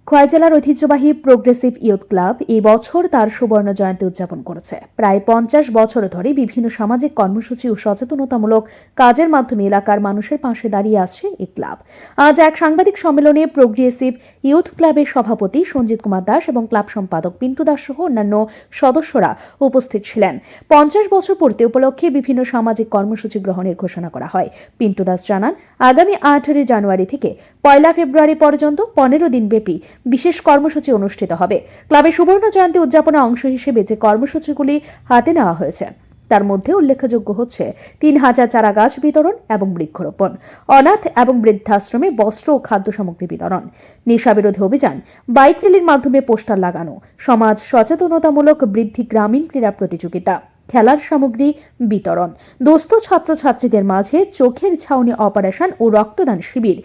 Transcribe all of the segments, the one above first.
খোয়াই জেলার ঐতিহ্যবাহী progressive youth club এই বছর তার সুবর্ণ জয়ন্তী উদযাপন করেছে। প্রায় ৫০ বছর ধরে বিভিন্ন সামাজিক কর্মসূচি ও সচেতনতামূলক কাজের মাধ্যমে এলাকার মানুষের পাশে দাঁড়িয়ে আসছে এই ক্লাব। আজ এক সাংবাদিক সম্মেলনে প্রোগ্রেসিভ ইয়ুথ ক্লাবের সভাপতি সঞ্জিত কুমার দাস এবং ক্লাব সম্পাদক পিন্টু দাস সহ অন্যান্য সদস্যরা উপস্থিত ছিলেন। ৫০ বছর পূর্তি উপলক্ষে বিভিন্ন সামাজিক কর্মসূচি গ্রহণের ঘোষণা করা হয়। পিন্টু দাস জানান, আগামী ১৮ জানুয়ারি থেকে ১ ফেব্রুয়ারি পর্যন্ত ১৫ দিনব্যাপী বিশেষ কর্মসূচি অনুষ্ঠিত হবে। ক্লাবের সুবর্ণ জয়ন্তী উদযাপনের অংশ হিসেবে যে কর্মসূচিগুলি হাতে নেওয়া হয়েছে তার মধ্যে উল্লেখযোগ্য হচ্ছে ৩,০০০ চারা গাছ বিতরণ এবং বৃক্ষরোপণ, অনাথ এবং বৃদ্ধাশ্রমে বস্ত্র ও খাদ্য সামগ্রী বিতরণ, নেশাবিরোধী অভিযান, বাইক র্যালির মাধ্যমে পোস্টার লাগানো, সমাজ সচেতনতামূলক বৃদ্ধি, গ্রামীণ ক্রীড়া প্রতিযোগিতা, খেলার সামগ্রী বিতরণ, দুস্থ ছাত্রছাত্রীদের মাঝে চোখের ছাউনি অপারেশন ও রক্তদান শিবির,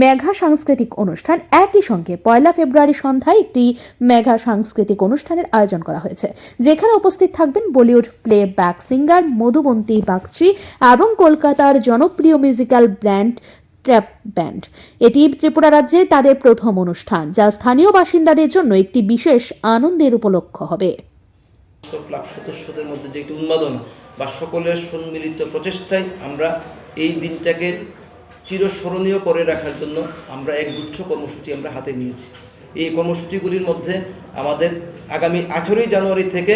মেঘা সাংস্কৃতিক অনুষ্ঠান। একই সঙ্গে ১ ফেব্রুয়ারি সন্ধ্যায় একটি মেঘা সাংস্কৃতিক অনুষ্ঠানের আয়োজন করা হয়েছে, যেখানে উপস্থিত থাকবেন Bollywood play back singer Madhubanti Bagchi এবং কলকাতার জনপ্রিয় মিউজিক্যাল ব্যান্ড ট্র্যাপ ব্যান্ড। এটি ত্রিপুরা রাজ্যে তাদের প্রথম অনুষ্ঠান, যা স্থানীয় বাসিন্দাদের জন্য একটি বিশেষ আনন্দের উপলক্ষ হবে। ক্লাব সদস্যদের মধ্যে যে একটি উন্মাদনা বা সকলের সম্মিলিত প্রচেষ্টায় আমরা এই দিনটাকে চিরস্মরণীয় করে রাখার জন্য আমরা একগুচ্ছ কর্মসূচি আমরা হাতে নিয়েছি। এই কর্মসূচিগুলির মধ্যে আমাদের আগামী ১৮ জানুয়ারি থেকে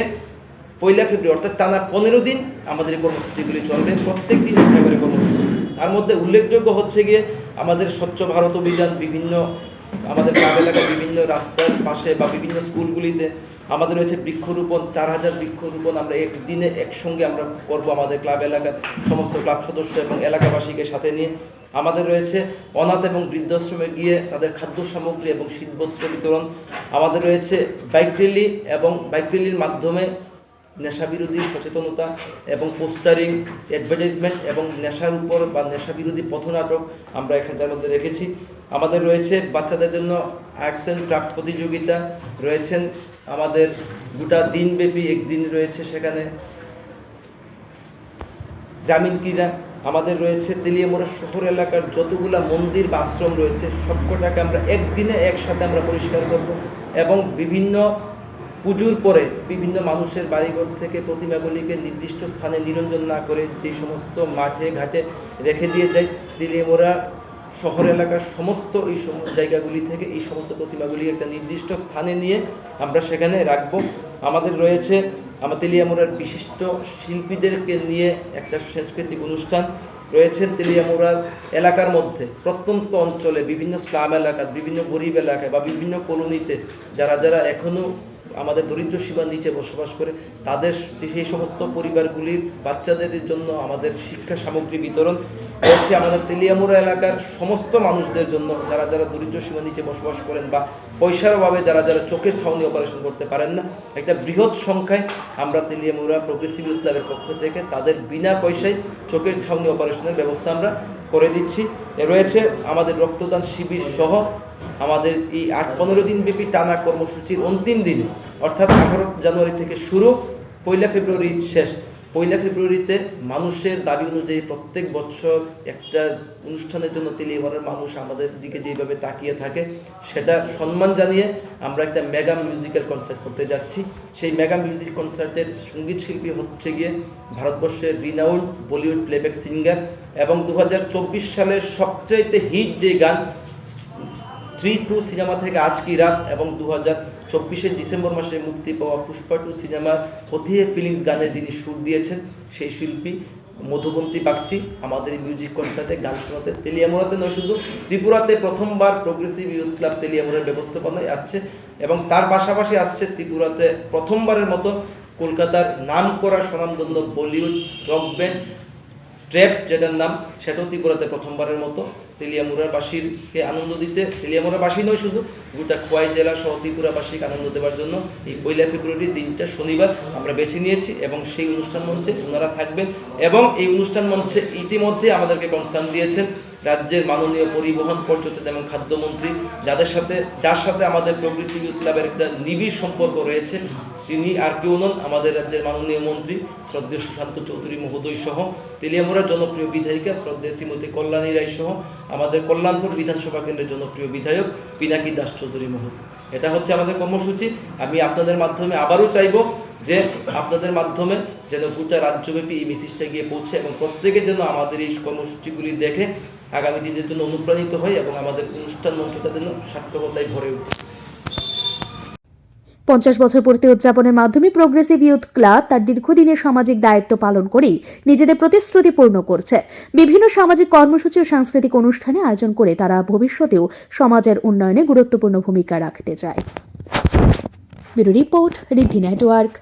১ ফেব্রুয়ারি অর্থাৎ টানা ১৫ দিন আমাদের এই কর্মসূচিগুলি চলবে, প্রত্যেক দিন একটা করে কর্মসূচি। তার মধ্যে উল্লেখযোগ্য হচ্ছে গিয়ে আমাদের স্বচ্ছ ভারত অভিযান, বিভিন্ন আমাদের ক্লাব এলাকার বিভিন্ন রাস্তার পাশে বা বিভিন্ন স্কুলগুলিতে আমাদের রয়েছে বৃক্ষরোপণ, ৪,০০০ বৃক্ষরোপণ আমরা একদিনে একসঙ্গে আমরা করবো আমাদের ক্লাব এলাকার সমস্ত ক্লাব সদস্য এবং এলাকাবাসীকে সাথে নিয়ে। আমাদের রয়েছে অনাথ এবং বৃদ্ধাশ্রমে গিয়ে তাদের খাদ্য সামগ্রী এবং শীতবস্ত্র বিতরণ। আমাদের রয়েছে বাইক র্যালি এবং বাইক র্যালির মাধ্যমে নেশা বিরোধী সচেতনতা এবং পোস্টারিং, অ্যাডভার্টাইজমেন্ট এবং নেশার উপর বা নেশা বিরোধী পথনাটক আমরা এখানকার মধ্যে রেখেছি। আমাদের রয়েছে বাচ্চাদের জন্য আর্টস অ্যান্ড ক্রাফট প্রতিযোগিতা রয়েছেন, আমাদের গোটা দিনব্যাপী একদিন রয়েছে সেখানে গ্রামীণ ক্রীড়া। আমাদের রয়েছে তেলিয়ামুড়া শহর এলাকার যতগুলা মন্দির বা আশ্রম রয়েছে সবকটাকে আমরা একদিনে একসাথে আমরা পরিষ্কার করব এবং বিভিন্ন পুজোর পরে বিভিন্ন মানুষের বাড়িঘর থেকে প্রতিমাগুলিকে নির্দিষ্ট স্থানে নিরঞ্জন না করে যে সমস্ত মাঠে ঘাটে রেখে দিয়ে যায়, তেলিয়ামুড়া শহর এলাকার সমস্ত এই জায়গাগুলি থেকে এই সমস্ত প্রতিমাগুলি একটা নির্দিষ্ট স্থানে নিয়ে আমরা সেখানে রাখবো। আমাদের রয়েছে আমার তেলিয়ামুড়ার বিশিষ্ট শিল্পীদেরকে নিয়ে একটা সাংস্কৃতিক অনুষ্ঠান রয়েছে। তেলিয়ামুড়ার এলাকার মধ্যে প্রত্যন্ত অঞ্চলে বিভিন্ন স্লাম এলাকা, বিভিন্ন গরিব এলাকায় বা বিভিন্ন কলোনিতে যারা যারা এখনও আমাদের দরিদ্র সীমার নিচে বসবাস করে তাদের সেই সমস্ত পরিবারগুলির বাচ্চাদের জন্য আমাদের শিক্ষা সামগ্রী বিতরণ হচ্ছে। আমাদের তেলিয়ামুড়া এলাকার সমস্ত মানুষদের জন্য যারা যারা দরিদ্র সীমার নিচে বসবাস করেন বা পয়সার অভাবে যারা যারা চোখের ছাউনি অপারেশন করতে পারেন না, একটা বৃহৎ সংখ্যায় আমরা তেলিয়ামুড়া প্রোগ্রেসিভ ইয়ুথ ক্লাবের পক্ষ থেকে তাদের বিনা পয়সায় চোখের ছাউনি অপারেশনের ব্যবস্থা আমরা করে দিচ্ছি। রয়েছে আমাদের রক্তদান শিবির সহ আমাদের এই ১৫ দিন ব্যাপী টানা কর্মসূচির অন্তিম দিন অর্থাৎ ১৮ জানুয়ারি থেকে শুরু, ১ ফেব্রুয়ারি শেষ। ১ ফেব্রুয়ারিতে মানুষের দাবি অনুযায়ী প্রত্যেক বছর একটা অনুষ্ঠানের জন্য তেলিয়ামুড়ার মানুষ আমাদের দিকে যেভাবে তাকিয়ে থাকে সেটা সম্মান জানিয়ে আমরা একটা মেগা মিউজিক্যাল কনসার্ট করতে যাচ্ছি। সেই মেগা মিউজিক কনসার্টের সঙ্গীত শিল্পী হচ্ছে গিয়ে ভারতবর্ষের রিনাউন্ড বলিউড প্লেব্যাক সিঙ্গার এবং ২০২৪ সালের সবচাইতে হিট যে গান 3-2 সিনেমা থেকে আজ কি রাত এবং ২০২৪ ডিসেম্বর মাসে মুক্তি পাওয়া পুষ্পা 2 সিনেমার হথিয়ে ফিলিংস গানে যিনি সুর দিয়েছেন সেই শিল্পী মধুবন্তী বাগচি আমাদের এই মিউজিক কনসার্টে গান শোনাতে তেলিয়ামুড়াতে নয় শুধু ত্রিপুরাতে প্রথমবার প্রোগ্রেসিভ ইয়ুথ ক্লাব তেলিয়ামুড়ার ব্যবস্থাপনায় আসছে এবং তার পাশাপাশি আসছে ত্রিপুরাতে প্রথমবারের মতো কলকাতার নাম করা স্বনামধন্য বলিউড রক ব্যান্ড ট্র্যাপ, যেটার নাম সেটাও ত্রিপুরাতে প্রথমবারের মতো তেলিয়ামুড়াবাসীকে আনন্দ দিতে, তেলিয়ামুড়াবাসী নয় শুধু গোটা খোয়াই জেলা সহ ত্রিপুরাবাসীকে আনন্দ দেওয়ার জন্য এই ১ ফেব্রুয়ারি দিনটা শনিবার আমরা বেছে নিয়েছি এবং সেই অনুষ্ঠান মঞ্চে ওনারা থাকবেন এবং এই অনুষ্ঠান মঞ্চে ইতিমধ্যে আমাদেরকে কনসার্ন দিয়েছেন রাজ্যের মাননীয় পরিবহন, পর্যটন এবং খাদ্যমন্ত্রী, যার সাথে আমাদের প্রোগ্রেসিভ ইয়ুথ ক্লাবের একটা নিবিড় সম্পর্ক রয়েছে। তিনি আর কেউ নন, আমাদের রাজ্যের মাননীয় মন্ত্রী শ্রদ্ধেয় সুশান্ত চৌধুরী মহোদয় সহ তেলিয়ামুড়ার জনপ্রিয় বিধায়িকা শ্রদ্ধেয় শ্রীমতী কল্যাণী রায় সহ আমাদের কল্যাণপুর বিধানসভা কেন্দ্রের জনপ্রিয় বিধায়ক পিনাকি দাস চৌধুরী মহোদয়। এটা হচ্ছে আমাদের কর্মসূচি। আমি আপনাদের মাধ্যমে আবারও চাইবো যে আপনাদের মাধ্যমে যেন গোটা রাজ্যব্যাপী এই মেসেজটা গিয়ে পৌঁছে এবং প্রত্যেকে যেন আমাদের এই কর্মসূচিগুলি দেখে আগামী দিনের জন্য অনুপ্রাণিত হয় এবং আমাদের অনুষ্ঠান মঞ্চটা যেন সার্থকতায় ভরে ওঠে। 50 বছর পূর্তি উদযাপনের মাধ্যমে প্রোগ্রেসিভ ইউথ ক্লাব তার দীর্ঘদিনের সামাজিক দায়িত্ব পালন করেই নিজেদের প্রতিশ্রুতি পূর্ণ করছে। বিভিন্ন সামাজিক কর্মসূচি ও সাংস্কৃতিক অনুষ্ঠানে আয়োজন করে তারা ভবিষ্যতেও সমাজের উন্নয়নে গুরুত্বপূর্ণ ভূমিকা রাখতে চায়। Bureau report, Riddhi network.